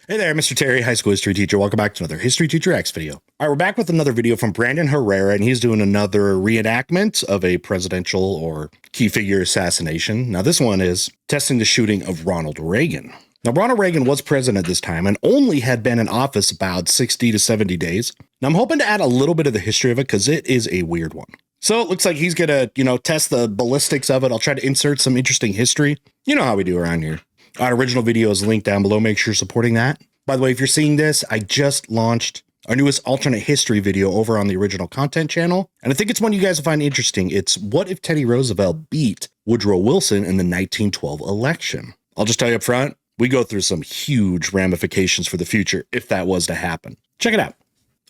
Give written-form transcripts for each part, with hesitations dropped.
Hey there, Mr. Terry, high school history teacher. Welcome back to another History Teacher X video. All right, we're back with another video from Brandon Herrera, and he's doing another reenactment of a presidential or key figure assassination. Now, this one is testing the shooting of Ronald Reagan. Now, Ronald Reagan was president at this time and only had been in office about 60 to 70 days. Now, I'm hoping to add a little bit of the history of it because it is a weird one. So it looks like he's going to, test the ballistics of it. I'll try to insert some interesting history. You know how we do around here. Our original video is linked down below. Make sure you're supporting that. By the way, if you're seeing this, I just launched our newest alternate history video over on the original content channel. And I think it's one you guys will find interesting. It's what if Teddy Roosevelt beat Woodrow Wilson in the 1912 election? I'll just tell you up front, we go through some huge ramifications for the future if that was to happen. Check it out.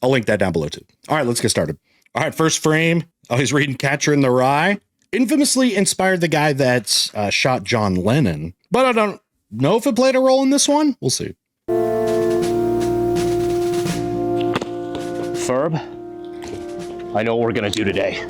I'll link that down below too. All right, let's get started. All right, first frame. Oh, he's reading Catcher in the Rye. Infamously inspired the guy that shot John Lennon. But I don't know if it played a role in this one. We'll see. Ferb, I know what we're going to do today.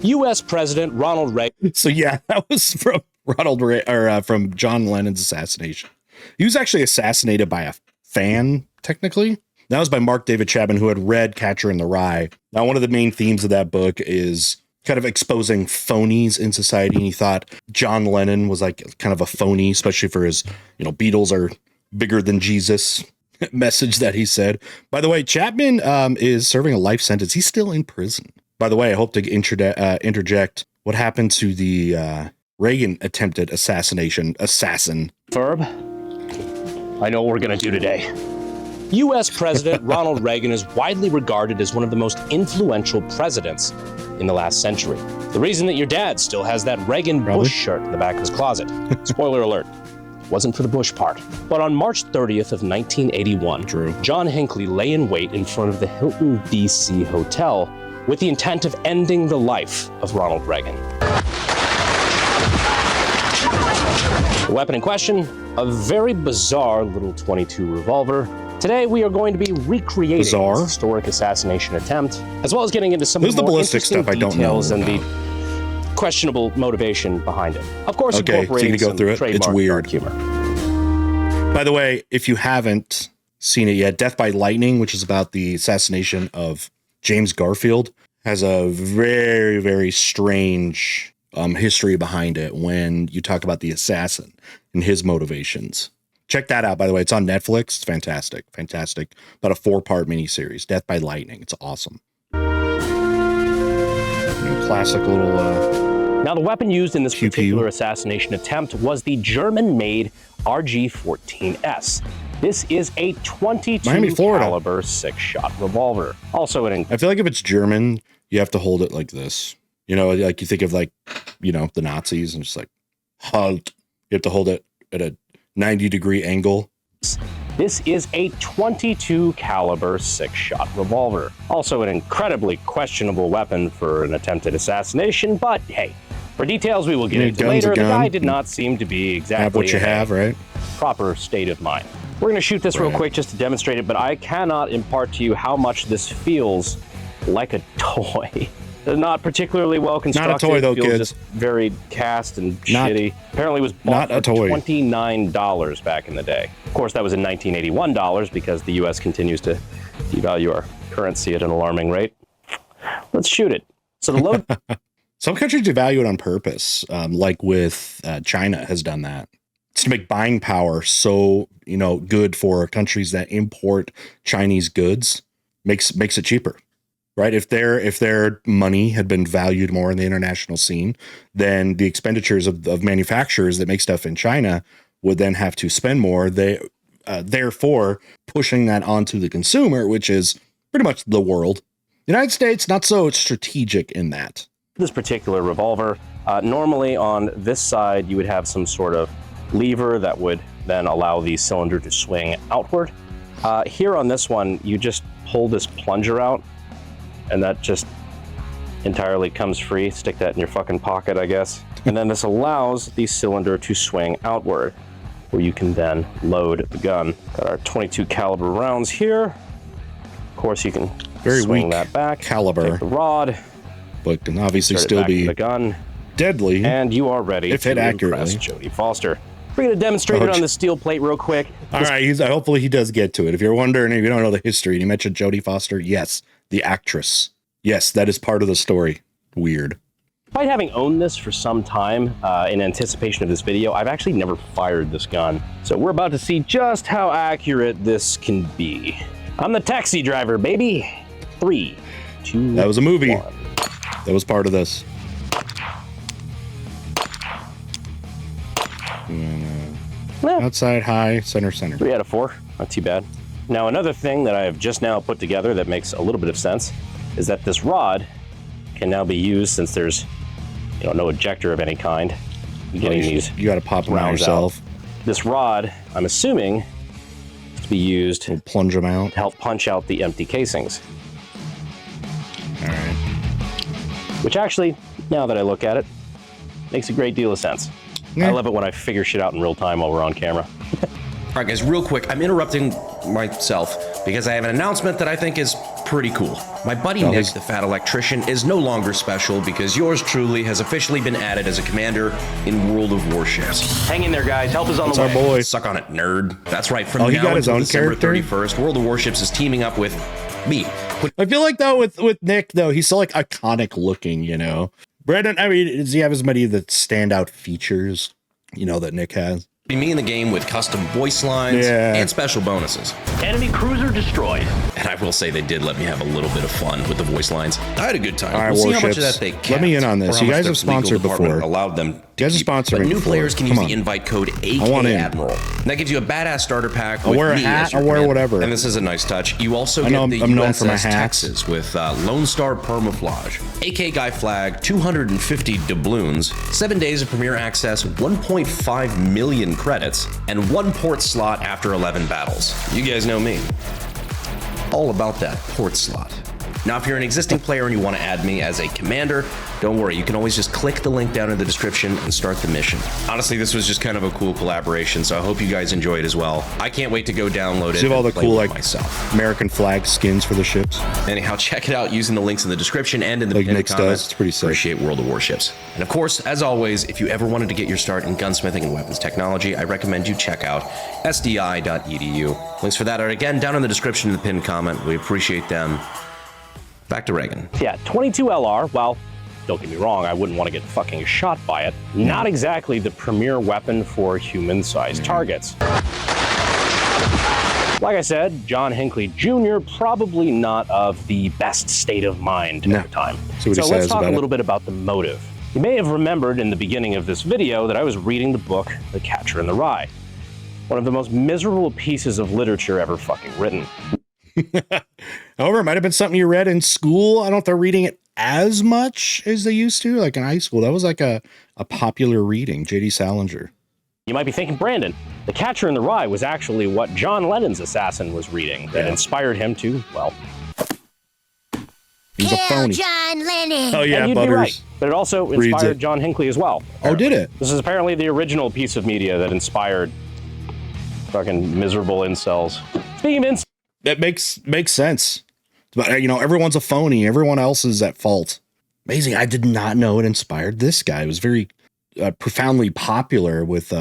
U.S. President Ronald Reagan. So yeah, that was from from John Lennon's assassination. He was actually assassinated by a fan, technically. That was by Mark David Chapman, who had read Catcher in the Rye. Now, one of the main themes of that book is kind of exposing phonies in society. And he thought John Lennon was like kind of a phony, especially for his, Beatles are bigger than Jesus message that he said. By the way, Chapman is serving a life sentence. He's still in prison. By the way, I hope to interject what happened to the Reagan attempted assassin. Ferb, I know what we're going to do today. U.S. President Ronald Reagan is widely regarded as one of the most influential presidents in the last century. The reason that your dad still has that Reagan Bush shirt in the back of his closet. Spoiler alert. Wasn't for the Bush part. But on March 30th of 1981, John Hinckley lay in wait in front of the Hilton, D.C. hotel with the intent of ending the life of Ronald Reagan. The weapon in question, a very bizarre little .22 revolver. Today, we are going to be recreating this historic assassination attempt, as well as getting into some of the more interesting details and the questionable motivation behind it. Of course, incorporating some trademark dark humor. By the way, if you haven't seen it yet, Death by Lightning, which is about the assassination of James Garfield, has a very, very strange history behind it when you talk about the assassin and his motivations. Check that out, by the way. It's on Netflix. It's fantastic. Fantastic. About a 4-part miniseries. Death by Lightning. It's awesome. Classic little... Now, the weapon used in this particular assassination attempt was the German-made RG-14S. This is a .22 caliber 6-shot revolver. Also I feel like if it's German, you have to hold it like this. Like you think of the Nazis and just like, halt. You have to hold it at a 90-degree angle. This is a .22 caliber 6-shot revolver. Also an incredibly questionable weapon for an attempted assassination, but hey, for details we will get into later, the guy did not seem to be exactly have what you have, right? Proper state of mind. We're going to shoot this real quick just to demonstrate it, but I cannot impart to you how much this feels like a toy. They're not particularly well constructed. Not a toy though, kids. Just very cast and shitty. Apparently was bought for $29 back in the day. Of course, that was in 1981 dollars because the U.S. continues to devalue our currency at an alarming rate. Let's shoot it. So the load. Some countries devalue it on purpose, like with China has done that. It's to make buying power so good for countries that import Chinese goods. Makes it cheaper. Right. If their money had been valued more in the international scene, then the expenditures of manufacturers that make stuff in China would then have to spend more. Therefore, pushing that onto the consumer, which is pretty much the world. The United States, not so strategic in that. This particular revolver, normally on this side, you would have some sort of lever that would then allow the cylinder to swing outward. Here on this one, you just pull this plunger out. And that just entirely comes free. Stick that in your fucking pocket, I guess. And then this allows the cylinder to swing outward, where you can then load the gun. Got our .22 caliber rounds here. Of course, you can swing that back. Caliber. Take the rod. But can obviously still be the gun. Deadly. And you are ready if hit to accurately. impress Jodie Foster. We're going to demonstrate it on the steel plate real quick. All right, hopefully he does get to it. If you're wondering, if you don't know the history, and you mentioned Jodie Foster, yes, the actress. Yes, that is part of the story. Weird. Despite having owned this for some time in anticipation of this video, I've actually never fired this gun. So we're about to see just how accurate this can be. I'm the taxi driver, baby. 3, 2, that was a movie. 1. That was part of this. Outside, high, center. 3 out of 4, not too bad. Now, another thing that I have just now put together that makes a little bit of sense is that this rod can now be used since there's, no ejector of any kind. You got to pop them out yourself. This rod, I'm assuming, is to be used to plunge them out, to help punch out the empty casings. All right. Which actually, now that I look at it, makes a great deal of sense. Yeah. I love it when I figure shit out in real time while we're on camera. All right, guys, real quick, I'm interrupting myself because I have an announcement that I think is pretty cool. My buddy Nick, the Fat Electrician, is no longer special because yours truly has officially been added as a commander in World of Warships. Hang in there, guys. Help is on the way. Our boy. Suck on it, nerd. That's right. From he now got his until own December character? 31st, World of Warships is teaming up with me. I feel like, though, with Nick, though, he's so, iconic looking, Brandon, I mean, does he have as many of the standout features, that Nick has? Me in the game with custom voice lines and special bonuses. Enemy cruiser destroyed. And I will say they did let me have a little bit of fun with the voice lines. I had a good time. All right, we'll see how Warships. much of that they kept. Let me in on this. You guys have sponsored before. Allowed them. You guys have sponsored But new before. players can use the invite code AK Admiral. And that gives you a badass starter pack. I'll wear a hat. I'll wear whatever. And this is a nice touch. You also get the USS Texas with Lone Star Permaflage, AK Guy flag, 250 doubloons, 7 days of Premier Access, 1.5 million credits, and 1 port slot after 11 battles. You guys know me. All about that port slot. Now, if you're an existing player and you want to add me as a commander, don't worry, you can always just click the link down in the description and start the mission. Honestly, this was just kind of a cool collaboration, so I hope you guys enjoy it as well. I can't wait to go download it. See all the cool myself. American flag skins for the ships. Anyhow, check it out using the links in the description and in the pinned comments. It's pretty sick. Appreciate World of Warships. And of course, as always, if you ever wanted to get your start in gunsmithing and weapons technology, I recommend you check out sdi.edu. Links for that are again down in the description in the pinned comment. We appreciate them. Back to Reagan. Yeah, 22 LR, well, don't get me wrong, I wouldn't want to get fucking shot by it. Not exactly the premier weapon for human-sized targets. Like I said, John Hinckley Jr. probably not of the best state of mind at the time. So let's talk a little bit about the motive. You may have remembered in the beginning of this video that I was reading the book, The Catcher in the Rye. One of the most miserable pieces of literature ever fucking written. However, it might have been something you read in school. I don't know if they're reading it as much as they used to, like in high school. That was like a popular reading, J.D. Salinger. You might be thinking, Brandon, The Catcher in the Rye was actually what John Lennon's assassin was reading that inspired him to, well... He's a phony. John Lennon. Oh, yeah, and you'd Butters. be right, but it also inspired John Hinckley as well. Oh, did it? This is apparently the original piece of media that inspired fucking miserable incels. Speaking of incels... That makes sense. But, everyone's a phony. Everyone else is at fault. Amazing. I did not know it inspired this guy. It was very profoundly popular with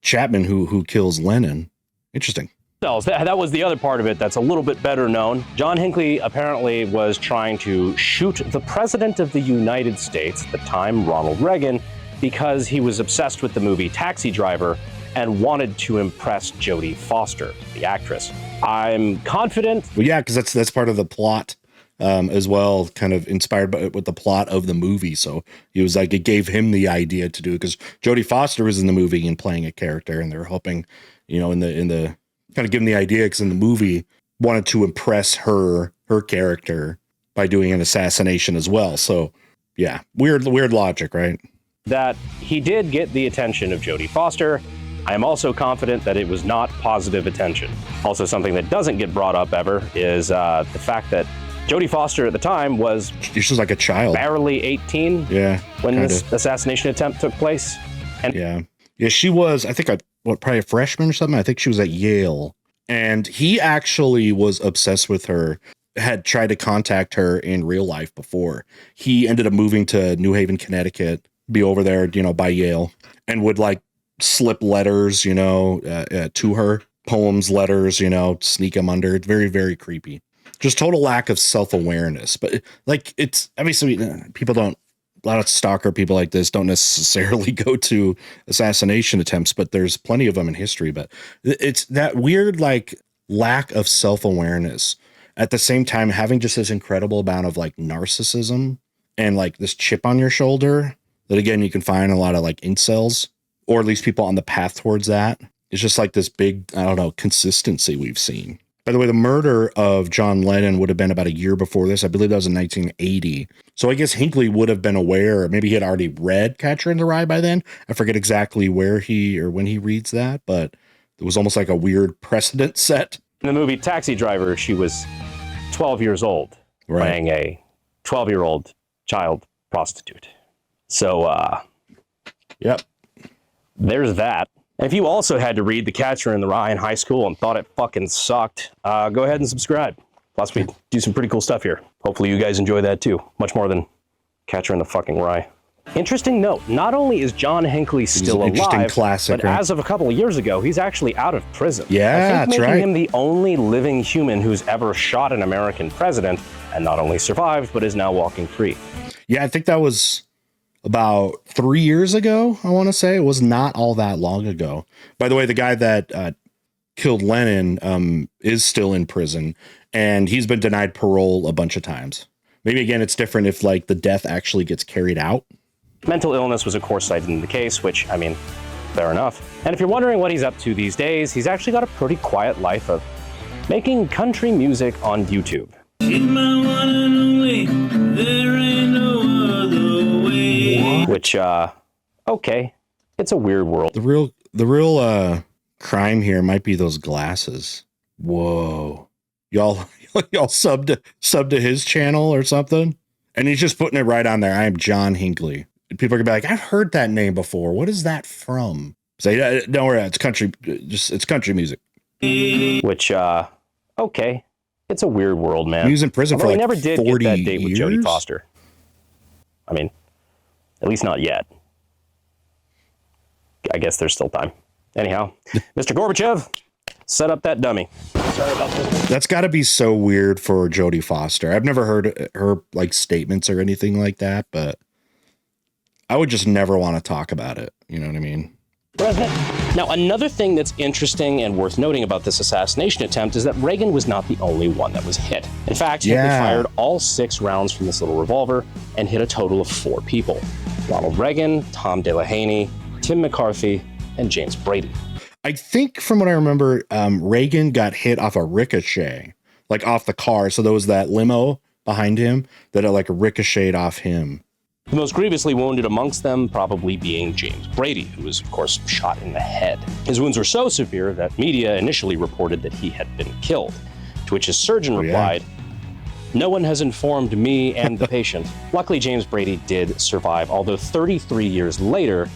Chapman, who kills Lennon. Interesting. That was the other part of it that's a little bit better known. John Hinckley apparently was trying to shoot the President of the United States at the time, Ronald Reagan, because he was obsessed with the movie Taxi Driver and wanted to impress Jodie Foster, the actress. I'm confident. Well, yeah, because that's part of the plot as well, kind of inspired with the plot of the movie. So it was like it gave him the idea to do it because Jodie Foster was in the movie and playing a character, and they were hoping, in the kind of give him the idea because in the movie wanted to impress her character by doing an assassination as well. So yeah, weird logic, right? That he did get the attention of Jodie Foster. I am also confident that it was not positive attention. Also, something that doesn't get brought up ever is the fact that Jodie Foster at the time was... She was like a child. Barely 18 when this assassination attempt took place. And yeah, she was, I think, probably a freshman or something. I think she was at Yale. And he actually was obsessed with her, had tried to contact her in real life before. He ended up moving to New Haven, Connecticut, be over there, by Yale, and would slip letters, to her, poems, letters, sneak them under. It's very, very creepy. Just total lack of self-awareness. But like, it's obviously people don't, a lot of stalker people like this don't necessarily go to assassination attempts, but there's plenty of them in history. But it's that weird, like, lack of self-awareness at the same time, having just this incredible amount of like narcissism and like this chip on your shoulder that, again, you can find a lot of like incels, or at least people on the path towards that. It's just like this big, I don't know, consistency we've seen. By the way, the murder of John Lennon would have been about a year before this. I believe that was in 1980. So I guess Hinckley would have been aware, maybe he had already read Catcher in the Rye by then. I forget exactly where he or when he reads that, but it was almost like a weird precedent set. In the movie Taxi Driver, she was 12 years old, playing a 12-year-old child prostitute. So, yep. There's that. If you also had to read The Catcher in the Rye in high school and thought it fucking sucked, go ahead and subscribe. Plus, we do some pretty cool stuff here. Hopefully you guys enjoy that too. Much more than Catcher in the fucking Rye. Interesting note, not only is John Hinckley still alive, classic, but as of a couple of years ago, he's actually out of prison. Yeah, I think making him the only living human who's ever shot an American president and not only survived, but is now walking free. Yeah, I think that was about 3 years ago, I want to say. It was not all that long ago. By the way, the guy that killed Lennon is still in prison, and he's been denied parole a bunch of times. Maybe, again, it's different if, like, the death actually gets carried out. Mental illness was, of course, cited in the case, which, I mean, fair enough. And if you're wondering what he's up to these days, he's actually got a pretty quiet life of making country music on YouTube. Which, okay, it's a weird world. The real crime here might be those glasses. Whoa. Y'all sub to his channel or something? And he's just putting it right on there. I am John Hinckley. People are gonna be like, I've heard that name before. What is that from? Say, don't worry, it's country. It's country music. Which, okay, it's a weird world, man. He was in prison for like 40 never did get that date years? with Jodie Foster. I mean, at least not yet. I guess there's still time. Anyhow, Mr. Gorbachev, set up that dummy. Sorry about this. That's got to be so weird for Jodie Foster. I've never heard her like statements or anything like that, but I would just never want to talk about it. You know what I mean? President. Now, another thing that's interesting and worth noting about this assassination attempt is that Reagan was not the only one that was hit. In fact, Hinckley fired all 6 rounds from this little revolver and hit a total of 4 people. Ronald Reagan, Tom Delahaney, Tim McCarthy, and James Brady. I think from what I remember, Reagan got hit off a ricochet, like off the car. So there was that limo behind him that like ricocheted off him. The most grievously wounded amongst them probably being James Brady, who was, of course, shot in the head. His wounds were so severe that media initially reported that he had been killed, to which his surgeon replied, "No one has informed me and the patient." Luckily, James Brady did survive, although 33 years later,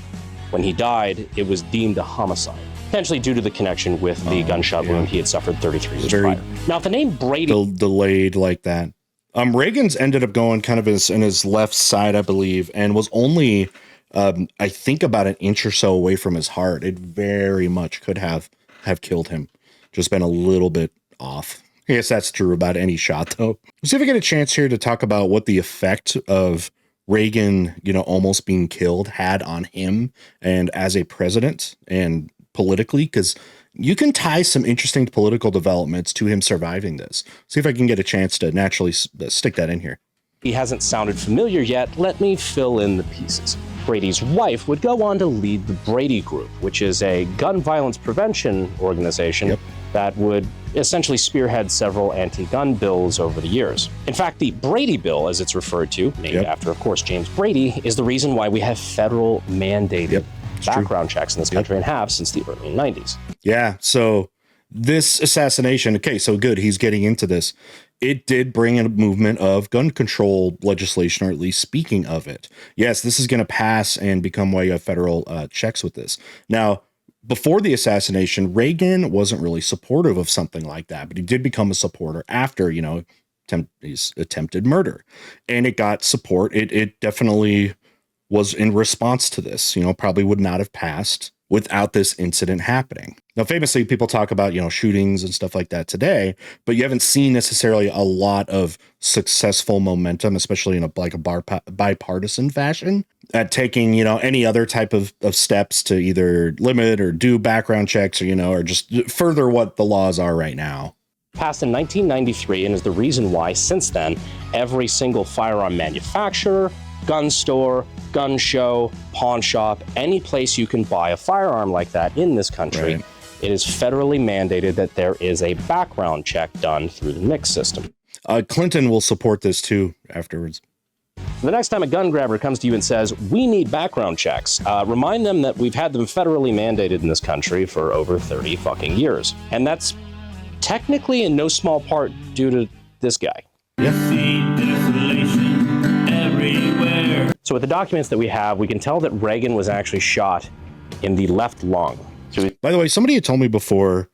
when he died, it was deemed a homicide, potentially due to the connection with the gunshot wound he had suffered 33 years prior. Now, if the name Brady... delayed like that. Reagan's ended up going kind of in his left side, I believe, and was only, I think, about an inch or so away from his heart. It very much could have killed him. Just been a little bit off. I guess that's true about any shot, though. Let's see if I get a chance here to talk about what the effect of Reagan, almost being killed had on him and as a president and politically, because you can tie some interesting political developments to him surviving this. See if I can get a chance to naturally stick that in here. He hasn't sounded familiar yet. Let me fill in the pieces. Brady's wife would go on to lead the Brady Group, which is a gun violence prevention organization that would essentially spearhead several anti-gun bills over the years. In fact, the Brady Bill, as it's referred to, named after, of course, James Brady, is the reason why we have federal mandated background checks in this country and have since the early 90s. Yeah, so this assassination, okay, so good, he's getting into this. It did bring in a movement of gun control legislation, or at least speaking of it. Yes, this is going to pass and become why you have federal checks with this. Now, before the assassination, Reagan wasn't really supportive of something like that, but he did become a supporter after, his attempted murder. And it got support. It definitely was in response to this, probably would not have passed without this incident happening. Now, famously, people talk about, shootings and stuff like that today, but you haven't seen necessarily a lot of successful momentum, especially in a bipartisan fashion, at taking, any other type of steps to either limit or do background checks or just further what the laws are right now. Passed in 1993 and is the reason why, since then, every single firearm manufacturer, gun store, gun show, pawn shop, any place you can buy a firearm like that in this country, right, it is federally mandated that there is a background check done through the NICS system. Clinton will support this too afterwards. The next time a gun grabber comes to you and says, we need background checks, remind them that we've had them federally mandated in this country for over 30 fucking years. And that's technically in no small part due to this guy. Yeah. So with the documents that we have, we can tell that Reagan was actually shot in the left lung. By the way, somebody had told me before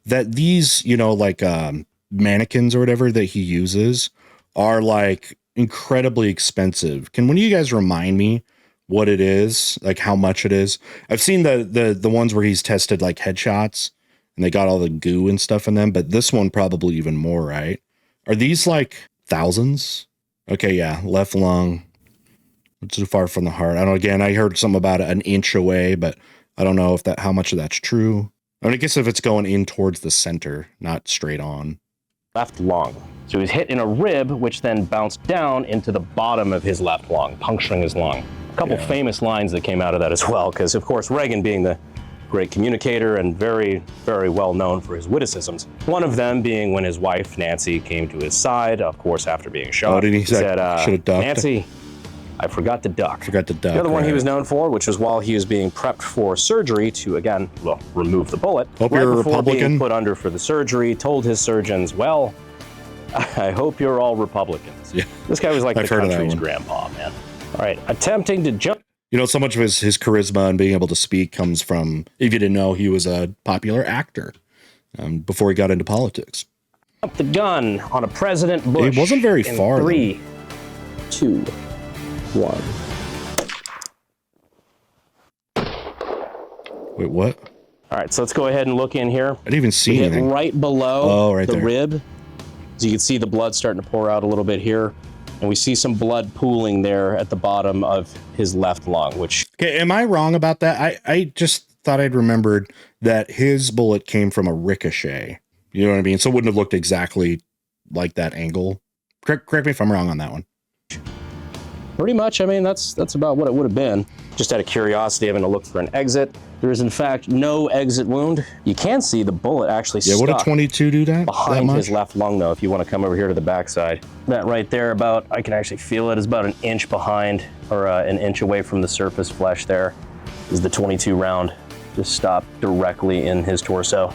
that these, mannequins or whatever that he uses are like incredibly expensive. Can one of you guys remind me what it is, like how much it is? I've seen the ones where he's tested like headshots and they got all the goo and stuff in them, but this one probably even more, right? Are these like thousands? Okay, yeah, left lung. It's too far from the heart. I don't know. Again, I heard something about it an inch away, but I don't know how much of that's true. I guess if it's going in towards the center, not straight on. Left lung. So he was hit in a rib, which then bounced down into the bottom of his left lung, puncturing his lung. A couple famous lines that came out of that as well, because of course Reagan being the great communicator and very, very well known for his witticisms. One of them being when his wife, Nancy, came to his side, of course, after being shot. Oh, did he say, should have ducked? Nancy, I forgot to duck. The other one he was known for, which was while he was being prepped for surgery to, again, remove the bullet. Hope you're a before Republican. Being put under for the surgery, told his surgeons, well, I hope you're all Republicans. Yeah. This guy was like I've the heard of country's that one. grandpa, man. All right, attempting to jump. So much of his charisma and being able to speak comes from, if you didn't know, he was a popular actor before he got into politics. Up the gun on a President Bush. It wasn't very far. 3, 2, 1. Wait, what? All right, so let's go ahead and look in here. I didn't even see anything. Right below right the there. rib. So you can see the blood starting to pour out a little bit here. And we see some blood pooling there at the bottom of his left lung, which... Okay, am I wrong about that? I just thought I'd remembered that his bullet came from a ricochet. You know what I mean? So it wouldn't have looked exactly like that angle. Correct me if I'm wrong on that one. Pretty much, I mean, that's about what it would have been. Just out of curiosity, having to look for an exit. There is, in fact, no exit wound. You can see the bullet actually stuck. Yeah, would a 22 do that? Behind his left lung, though, if you want to come over here to the backside. That right there, I can actually feel it, is about an inch behind, or an inch away from the surface flesh there, is the 22 round. Just stopped directly in his torso.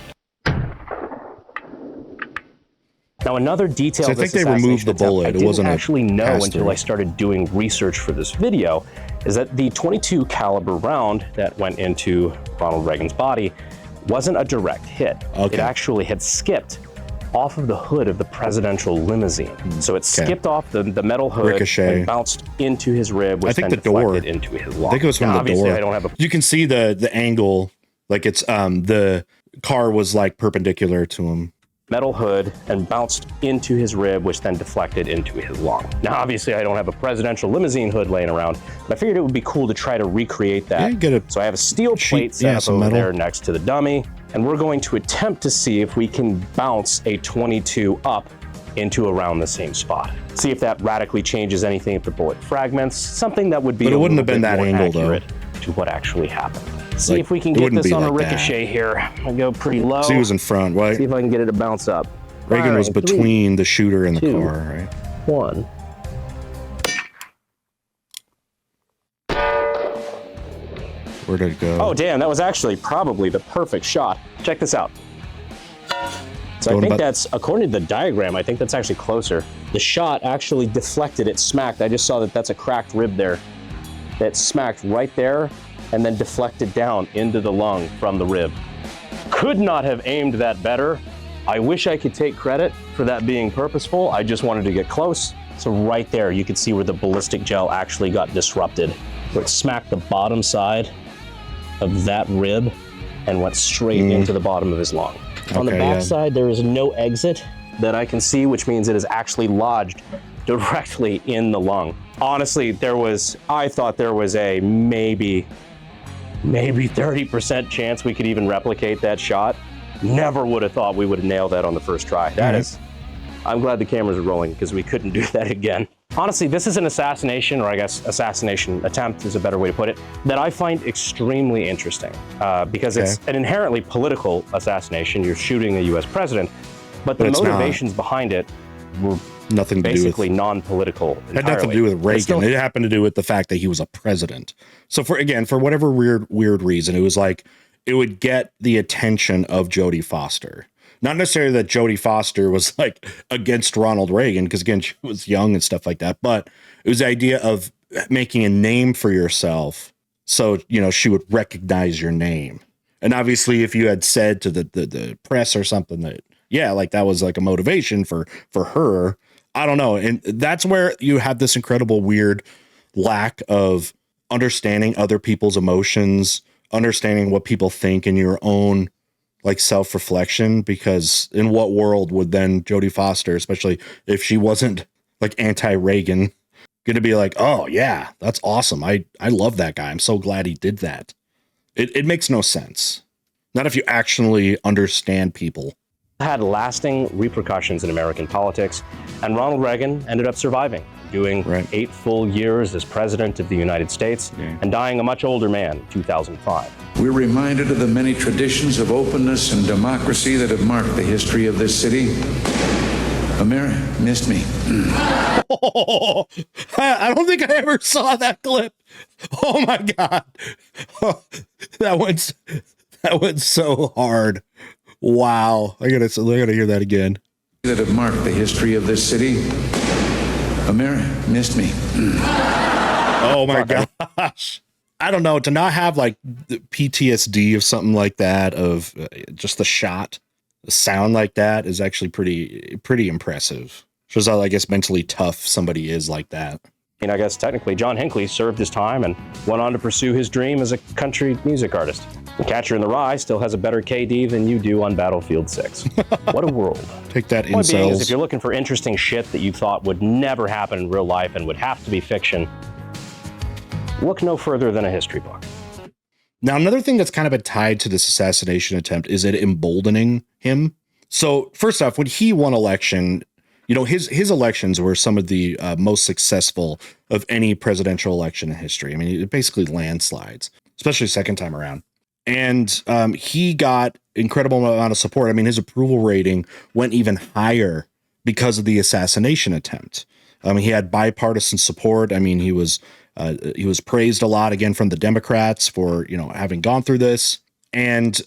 Now, another detail. So I think they removed the bullet. It wasn't actually know until I started doing research for this video, is that the 22 caliber round that went into Ronald Reagan's body wasn't a direct hit. Okay. It actually had skipped off of the hood of the presidential limousine. So it skipped off the metal hood and bounced into his rib, which then deflected into his lung. I think it was from the door. I don't have a... You can see the angle, like it's the car was like perpendicular to him. Metal hood and bounced into his rib, which then deflected into his lung. Now, obviously, I don't have a presidential limousine hood laying around, but I figured it would be cool to try to recreate that. Yeah, so I have a steel plate set up over there next to the dummy, and we're going to attempt to see if we can bounce a 22 up into around the same spot. See if that radically changes anything, if the bullet fragments, something that would be but it wouldn't have been that angle, though, to what actually happened. See if we can get this on a ricochet here. I go pretty low. So he was in front, right? See if I can get it to bounce up. Reagan was between the shooter and the car, right? 1. Where did it go? Oh, damn, that was actually probably the perfect shot. Check this out. So I think that's, according to the diagram, I think that's actually closer. The shot actually deflected, it smacked. I just saw that that's a cracked rib there. That smacked right there and then deflected down into the lung from the rib. Could not have aimed that better. I wish I could take credit for that being purposeful. I just wanted to get close. So right there, you could see where the ballistic gel actually got disrupted. Where it smacked the bottom side of that rib and went straight into the bottom of his lung. On the back side, there is no exit that I can see, which means it is actually lodged directly in the lung. Honestly, I thought there was a maybe 30% chance we could even replicate that shot. Never would have thought we would have nailed that on the first try. I'm glad the cameras are rolling because we couldn't do that again. Honestly, this is an assassination, or I guess assassination attempt is a better way to put it, that I find extremely interesting because it's an inherently political assassination. You're shooting a US president, but the motivations behind it were nothing to basically non-political. It had nothing to do with Reagan. It happened to do with the fact that he was a president. So for whatever weird reason, it was like, it would get the attention of Jodie Foster. Not necessarily that Jodie Foster was like against Ronald Reagan, because again, she was young and stuff like that, but it was the idea of making a name for yourself. So, you know, she would recognize your name. And obviously if you had said to the press or something that, yeah, like that was like a motivation for her, I don't know. And that's where you have this incredible weird lack of understanding other people's emotions, understanding what people think in your own like self-reflection, because in what world would then Jodie Foster, especially if she wasn't like anti-Reagan, going to be like, oh yeah, that's awesome. I love that guy. I'm so glad he did that. It makes no sense. Not if you actually understand people. Had lasting repercussions in American politics, and Ronald Reagan ended up surviving, doing 8 full years as president of the United States and dying a much older man in 2005. We're reminded of the many traditions of openness and democracy that have marked the history of this city. America missed me. Oh, I don't think I ever saw that clip. Oh my God. Oh, that went so hard. Wow. I gotta hear that again. That have marked the history of this city. America missed me. Oh my gosh. I don't know, to not have like the PTSD of something like that, of just the shot, the sound like that is actually pretty impressive. Shows how, I guess, mentally tough somebody is like that. And I guess technically John Hinckley served his time and went on to pursue his dream as a country music artist. The Catcher in the Rye still has a better KD than you do on Battlefield 6. What a world. Take that, Point being is, incels. if you're looking for interesting shit that you thought would never happen in real life and would have to be fiction, look no further than a history book. Now, another thing that's kind of been tied to this assassination attempt is it emboldening him. So first off, when he won election, you know, his elections were some of the most successful of any presidential election in history. I mean, it basically landslides, especially second time around. And he got incredible amount of support. I mean, his approval rating went even higher because of the assassination attempt. He had bipartisan support. I mean, he was praised a lot again from the Democrats for, you know, having gone through this, and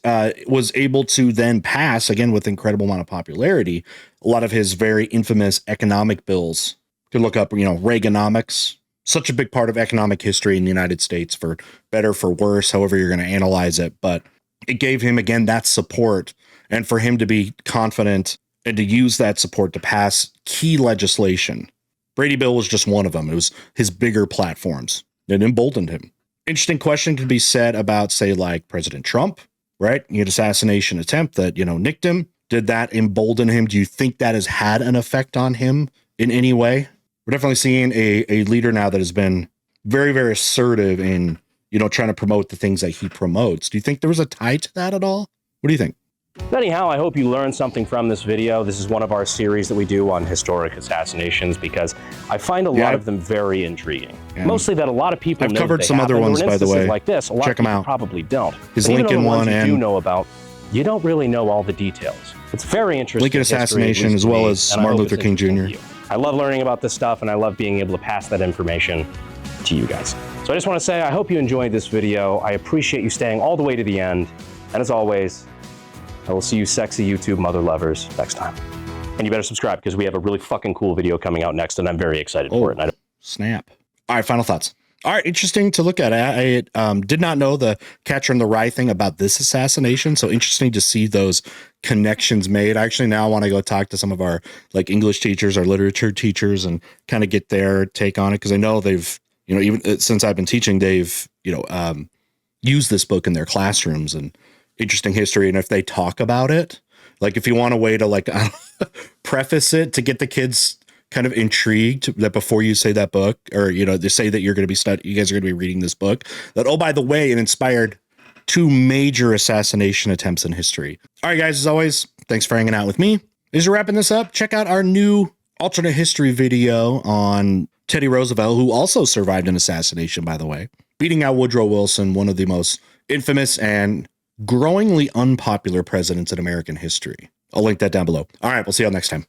was able to then pass, again with incredible amount of popularity, a lot of his very infamous economic bills. You can look up, you know, Reaganomics, such a big part of economic history in the United States, for better, for worse, however you're going to analyze it. But it gave him, again, that support, and for him to be confident and to use that support to pass key legislation. Brady Bill was just one of them. It was his bigger platforms that emboldened him. Interesting question could be said about, say, like President Trump, right? He had an assassination attempt that, you know, nicked him. Did that embolden him? Do you think that has had an effect on him in any way? We're definitely seeing a leader now that has been very, very assertive in, you know, trying to promote the things that he promotes. Do you think there was a tie to that at all? What do you think? Anyhow, I hope you learned something from this video. This is one of our series that we do on historic assassinations because I find a lot of them very intriguing. Mostly that a lot of people I've know covered some other ones, by the way. Like this, a lot Check of people them out. probably don't. His But even Lincoln the ones one you and do know about, you don't really know all the details. It's very interesting. Lincoln assassination, as well as Martin Luther King Jr. I love learning about this stuff, and I love being able to pass that information to you guys. So I just want to say, I hope you enjoyed this video. I appreciate you staying all the way to the end. And as always, I will see you sexy YouTube mother lovers next time. And you better subscribe because we have a really fucking cool video coming out next, and I'm very excited for it. Snap. All right, final thoughts. All right, interesting to look at. I did not know the Catcher in the Rye thing about this assassination, so interesting to see those connections made. I actually now want to go talk to some of our like English teachers, our literature teachers, and kind of get their take on it, because I know they've, you know, even since I've been teaching, they've, you know, use this book in their classrooms and interesting history. And if they talk about it, like if you want a way to like preface it to get the kids kind of intrigued that before you say that book, or, you know, they say that you're going to be you guys are going to be reading this book, that, oh, by the way, it inspired 2 major assassination attempts in history. All right, guys, as always, thanks for hanging out with me. As we're wrapping this up, check out our new alternate history video on Teddy Roosevelt, who also survived an assassination, by the way, beating out Woodrow Wilson, one of the most infamous and growingly unpopular presidents in American history. I'll link that down below. All right, we'll see y'all next time.